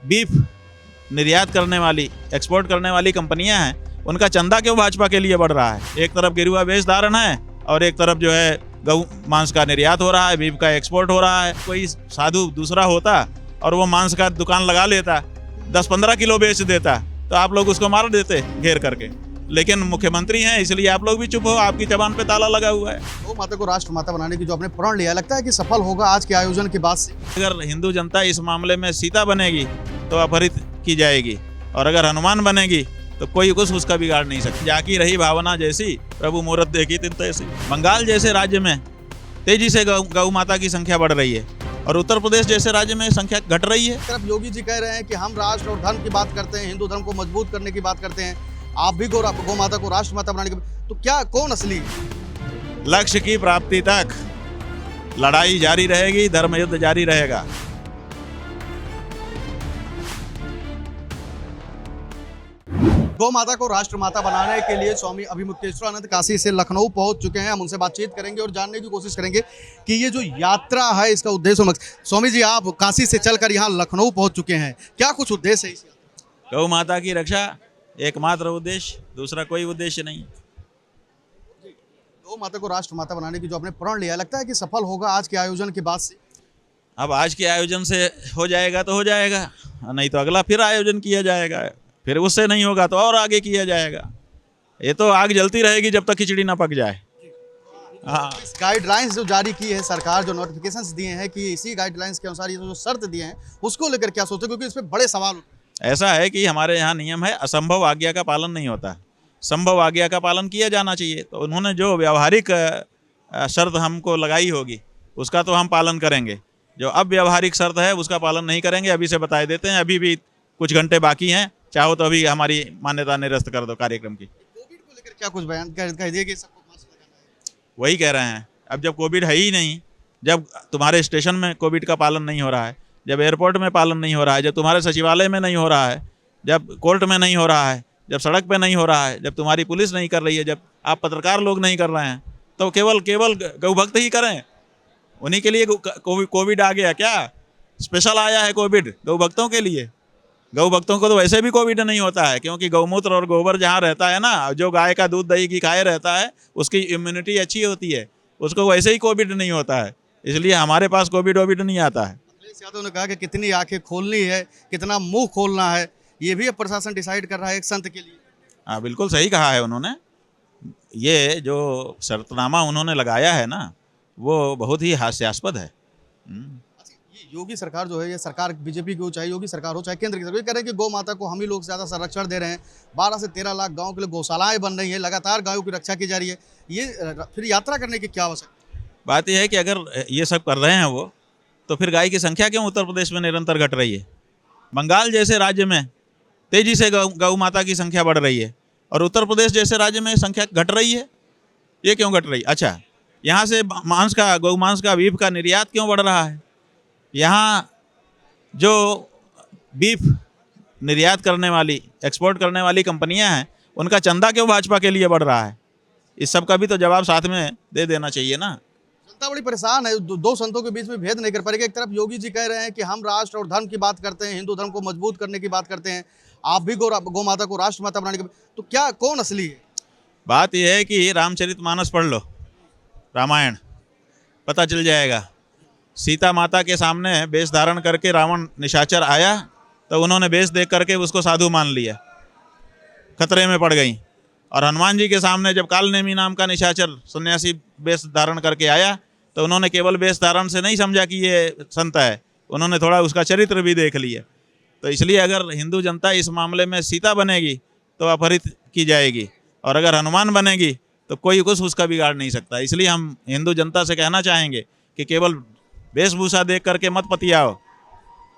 Beef निर्यात करने वाली, एक्सपोर्ट करने वाली कंपनियां हैं, उनका चंदा क्यों भाजपा के लिए बढ़ रहा है? एक तरफ गिरुआ बेच धारण है और एक तरफ जो है गौ मांस का निर्यात हो रहा है, बीफ का एक्सपोर्ट हो रहा है। कोई साधु दूसरा होता और वो मांस का दुकान लगा लेता, 10-15 किलो बेच देता, तो आप लोग उसको मार देते घेर करके। लेकिन मुख्यमंत्री हैं, इसलिए आप लोग भी चुप हो, आपकी जबान पे ताला लगा हुआ है। गौ माता को राष्ट्र माता बनाने की जो आपने प्रण लिया, लगता है कि सफल होगा आज के आयोजन के बाद से? अगर हिंदू जनता इस मामले में सीता बनेगी तो अपहरित की जाएगी, और अगर हनुमान बनेगी तो कोई कुछ उसका बिगाड़ नहीं सकता। जाकी रही भावना जैसी, प्रभु मुहूर्त देखी तिन तैसी। बंगाल जैसे राज्य में तेजी से गौ माता की संख्या बढ़ रही है और उत्तर प्रदेश जैसे राज्य में संख्या घट रही है। तरफ योगी जी कह रहे हैं कि हम राष्ट्र और धर्म की बात करते हैं, हिंदू धर्म को मजबूत करने की बात करते हैं, आप भी गौ माता को राष्ट्र माता बनाने की, तो क्या कौन असली? लक्ष्य की प्राप्ति तक लड़ाई जारी रहेगी, धर्म युद्ध जारी रहेगा। गौ माता को राष्ट्र माता बनाने के लिए स्वामी अभिमुक्तेश्वरानंद काशी से लखनऊ पहुंच चुके हैं। हम उनसे बातचीत करेंगे और जानने की कोशिश करेंगे कि ये जो यात्रा है इसका उद्देश्य और मकसद। स्वामी जी, आप काशी से चलकर यहाँ लखनऊ पहुंच चुके हैं, क्या कुछ उद्देश्य है इस यात्रा? गौ माता की रक्षा एकमात्र उद्देश्य, दूसरा कोई उद्देश्य नहीं। गौ माता को राष्ट्र माता बनाने की जो आपने प्रण लिया, लगता है कि सफल होगा आज के आयोजन के बाद से? अब आज के आयोजन से हो जाएगा तो हो जाएगा, नहीं तो अगला फिर आयोजन किया जाएगा, फिर उससे नहीं होगा तो और आगे किया जाएगा। ये तो आग जलती रहेगी जब तक खिचड़ी ना पक जाए। हाँ, गाइडलाइंस जो जारी की है सरकार, जो नोटिफिकेशंस दिए हैं कि इसी गाइडलाइंस के अनुसार ये जो शर्त दिए हैं उसको लेकर क्या सोचते, क्योंकि इस पे बड़े सवाल। ऐसा है कि हमारे यहाँ नियम है, असंभव आज्ञा का पालन नहीं होता, संभव आज्ञा का पालन किया जाना चाहिए। तो उन्होंने जो व्यावहारिक शर्त हमको लगाई होगी उसका तो हम पालन करेंगे, जो अब व्यावहारिक शर्त है उसका पालन नहीं करेंगे। अभी से बता देते हैं, अभी भी कुछ घंटे बाकी हैं, चाहो तो अभी हमारी मान्यता निरस्त कर दो कार्यक्रम की। कोविड को लेकर क्या कुछ बयान कह दिए कि सबको मास्क लगाना है? वही कह रहे हैं, अब जब कोविड है ही नहीं, जब तुम्हारे स्टेशन में कोविड का पालन नहीं हो रहा है, जब एयरपोर्ट में पालन नहीं हो रहा है, जब तुम्हारे सचिवालय में नहीं हो रहा है, जब कोर्ट में नहीं हो रहा है, जब सड़क पे नहीं हो रहा है, जब तुम्हारी पुलिस नहीं कर रही है, जब आप पत्रकार लोग नहीं कर रहे हैं, तो केवल गौ भक्त ही करें। उन्हीं के लिए कोविड आ गया क्या? स्पेशल आया है कोविड गौ भक्तों के लिए? गौ भक्तों को तो वैसे भी कोविड नहीं होता है, क्योंकि गौमूत्र और गोबर जहाँ रहता है ना, जो गाय का दूध दही की खाए रहता है, उसकी इम्यूनिटी अच्छी होती है, उसको वैसे ही कोविड नहीं होता है, इसलिए हमारे पास कोविड नहीं आता है। अखिलेश यादव ने कहा कि कितनी आंखें खोलनी है, कितना मुंह खोलना है, ये भी अब प्रशासन डिसाइड कर रहा है एक संत के लिए। हाँ, बिल्कुल सही कहा है उन्होंने। ये जो शर्तनामा उन्होंने लगाया है ना, वो बहुत ही हास्यास्पद है। ये योगी सरकार जो है, ये सरकार बीजेपी की हो, चाहे योगी सरकार हो, चाहे केंद्र की सरकार, ये कह रहे हैं कि गौ माता को हम ही लोग ज़्यादा संरक्षण दे रहे हैं। 12 से 13 लाख गाँव के लिए गौशालाएं बन रही हैं, लगातार गायों की रक्षा की जा रही है। ये फिर यात्रा करने की क्या आवश्यकता? बात यह है कि अगर ये सब कर रहे हैं वो, तो फिर गाय की संख्या क्यों उत्तर प्रदेश में निरंतर घट रही है? बंगाल जैसे राज्य में तेजी से गौ माता की संख्या बढ़ रही है और उत्तर प्रदेश जैसे राज्य में संख्या घट रही है, ये क्यों घट रही? अच्छा, यहाँ से मांस का, गौ मांस का, बीफ का निर्यात क्यों बढ़ रहा है? यहाँ जो बीफ निर्यात करने वाली, एक्सपोर्ट करने वाली कंपनियां हैं, उनका चंदा क्यों भाजपा के लिए बढ़ रहा है? इस सब का भी तो जवाब साथ में दे देना चाहिए ना। जनता बड़ी परेशान है, दो संतों के बीच में भेद नहीं कर पाएगा। एक तरफ योगी जी कह रहे हैं कि हम राष्ट्र और धर्म की बात करते हैं, हिंदू धर्म को मजबूत करने की बात करते हैं, आप भी गौ माता को राष्ट्र माता बनाने की, तो क्या कौन असली है? बात यह है कि रामचरितमानस पढ़ लो, रामायण, पता चल जाएगा। सीता माता के सामने वेश धारण करके रावण निशाचर आया तो उन्होंने वेश देख करके उसको साधु मान लिया, खतरे में पड़ गई। और हनुमान जी के सामने जब कालनेमी नाम का निशाचर सन्यासी वेश धारण करके आया तो उन्होंने केवल वेश धारण से नहीं समझा कि ये संत है, उन्होंने थोड़ा उसका चरित्र भी देख लिया। तो इसलिए अगर हिंदू जनता इस मामले में सीता बनेगी तो अपहरित की जाएगी, और अगर हनुमान बनेगी तो कोई कुछ उसका बिगाड़ नहीं सकता। इसलिए हम हिंदू जनता से कहना चाहेंगे कि केवल वेशभूषा देख करके मत पतियाओ,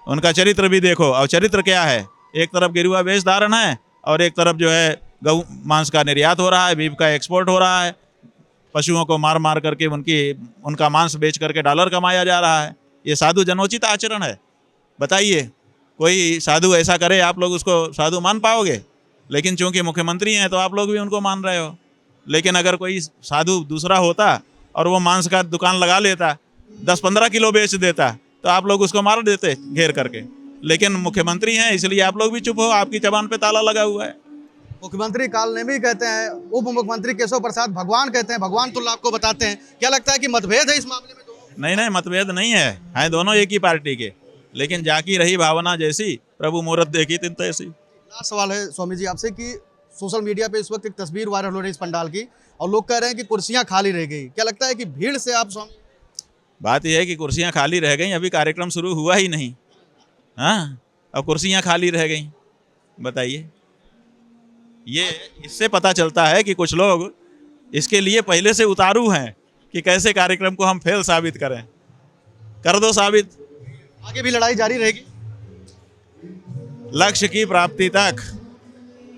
उनका चरित्र भी देखो। और चरित्र क्या है? एक तरफ गिरुआ वेश धारण है और एक तरफ जो है गौ मांस का निर्यात हो रहा है, बीफ का एक्सपोर्ट हो रहा है, पशुओं को मार मार करके उनका मांस बेच करके डॉलर कमाया जा रहा है। ये साधु जनोचित आचरण है। बताइए, कोई साधु ऐसा करे, आप लोग उसको साधु मान पाओगे? लेकिन चूंकि मुख्यमंत्री हैं तो आप लोग भी उनको मान रहे हो। लेकिन अगर कोई साधु दूसरा होता और वो मांस का दुकान लगा लेता, 10-15 किलो बेच देता, तो आप लोग उसको मार देते घेर करके। लेकिन मुख्यमंत्री हैं इसलिए आप लोग भी चुप हो, आपकी जबान पे ताला लगा हुआ है। मुख्यमंत्री कालनेमी कहते हैं, उप मुख्यमंत्री केशव प्रसाद भगवान कहते हैं, भगवान तुल्ला आपको बताते हैं। क्या लगता है कि मतभेद है इस मामले में दोनों? नहीं, मतभेद नहीं है, हैं दोनों एक ही पार्टी के, लेकिन जाकी रही भावना जैसी, प्रभु मुहूर्त देखी तिन तैसी। लास्ट सवाल है स्वामी जी आपसे कि सोशल मीडिया पे इस वक्त एक तस्वीर वायरल हो रही है इस पंडाल की और लोग कह रहे हैं कि कुर्सियां खाली रह गई। क्या लगता है कि भीड़ से आप स्वामी? बात यह है कि कुर्सियां खाली रह गई, अभी कार्यक्रम शुरू हुआ ही नहीं, हाँ, अब कुर्सियां खाली रह गई, बताइए। ये इससे पता चलता है कि कुछ लोग इसके लिए पहले से उतारू हैं कि कैसे कार्यक्रम को हम फेल साबित करें। कर दो साबित, आगे भी लड़ाई जारी रहेगी। लक्ष्य की प्राप्ति तक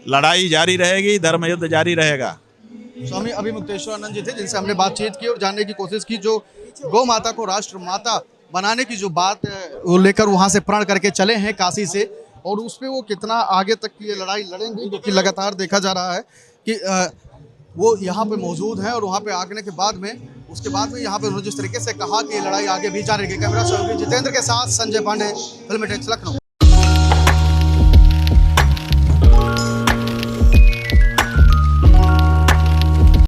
लड़ाई जारी रहेगी, धर्म युद्ध जारी रहेगा। स्वामी अभिमुक्तेश्वरानंद जी थे जिनसे हमने बातचीत की और जानने की कोशिश की, जो गौ माता को राष्ट्र माता बनाने की जो बात वो लेकर वहाँ से प्रण करके चले हैं काशी से, और उस पर वो कितना आगे तक की ये लड़ाई लड़ेंगे, क्योंकि लगातार देखा जा रहा है कि वो यहाँ पे मौजूद हैं और वहाँ पे आने के बाद में उसके बाद में यहाँ पे उन्होंने जिस तरीके से कहा कि ये लड़ाई आगे भी जारी रहेगी। कैमरा सहयोगी जितेंद्र के साथ संजय पांडे, फिल्मी टेक्स, लखनऊ।